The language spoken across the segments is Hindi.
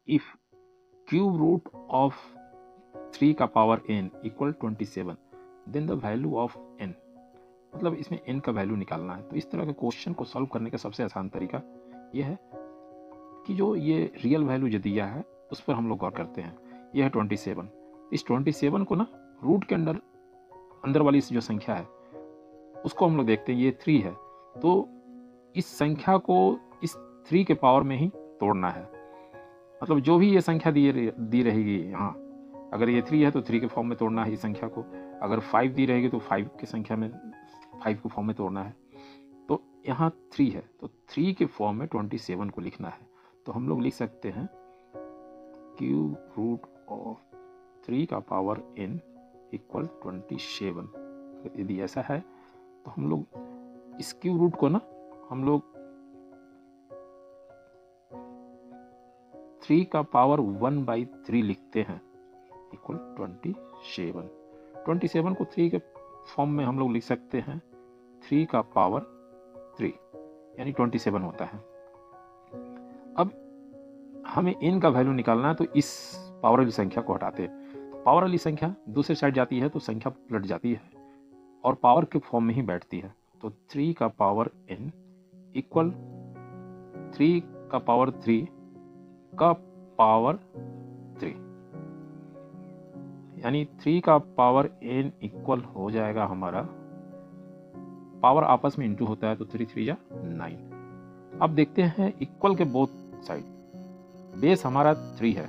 इफ क्यूब रूट ऑफ 3 का power n equal 27 then the value of n, मतलब इसमें n का वैल्यू निकालना है। तो इस तरह के क्वेश्चन को सॉल्व करने का सबसे आसान तरीका ये है कि जो ये रियल वैल्यू जो दिया है उस पर हम लोग गौर करते हैं। ये है 27, इस 27 को ना रूट के अंदर वाली जो संख्या है उसको हम लोग देखते हैं, ये 3 है, तो इस संख्या को इस 3 के पावर में ही तोड़ना है। मतलब जो भी ये संख्या दी रहेगी यहाँ, अगर ये 3 है तो 3 के फॉर्म में तोड़ना है इस संख्या को, अगर 5 दी रहेगी तो 5 की संख्या में 5 के फॉर्म में तोड़ना है। तो यहाँ 3 है तो 3 के फॉर्म में 27 को लिखना है। तो हम लोग लिख सकते हैं क्यूब रूट ऑफ 3 का पावर n इक्वल 27। यदि ऐसा है तो हम लोग इस क्यूब रूट को ना हम लोग 3 का पावर 1/3 लिखते हैं इक्वल 27। 27 को 3 के फॉर्म में हम लोग लिख सकते हैं 3 का पावर 3 यानी 27 होता है। अब हमें n का वैल्यू निकालना है तो इस पावर वाली संख्या को हटाते हैं। तो पावर वाली संख्या दूसरे साइड जाती है तो संख्या पलट जाती है और पावर के फॉर्म में ही बैठती है। तो 3 का पावर n इक्वल 3 का पावर 3 का पावर 3 यानी 3 का पावर n इक्वल हो जाएगा हमारा, पावर आपस में इंटू होता है तो 3 3 जा 9। अब देखते हैं इक्वल के बोथ साइड, बेस हमारा 3 है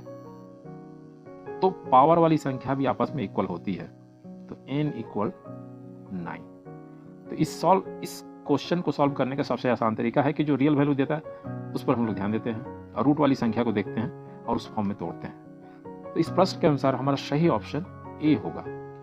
तो पावर वाली संख्या भी आपस में इक्वल होती है तो n इक्वल 9। तो इस क्वेश्चन को सॉल्व करने का सबसे आसान तरीका है कि जो रियल वैल्यू देता है उस पर हम लोग ध्यान देते हैं और रूट वाली संख्या को देखते हैं और उस फॉर्म में तोड़ते हैं। तो इस प्रश्न के अनुसार हमारा सही ऑप्शन ए होगा।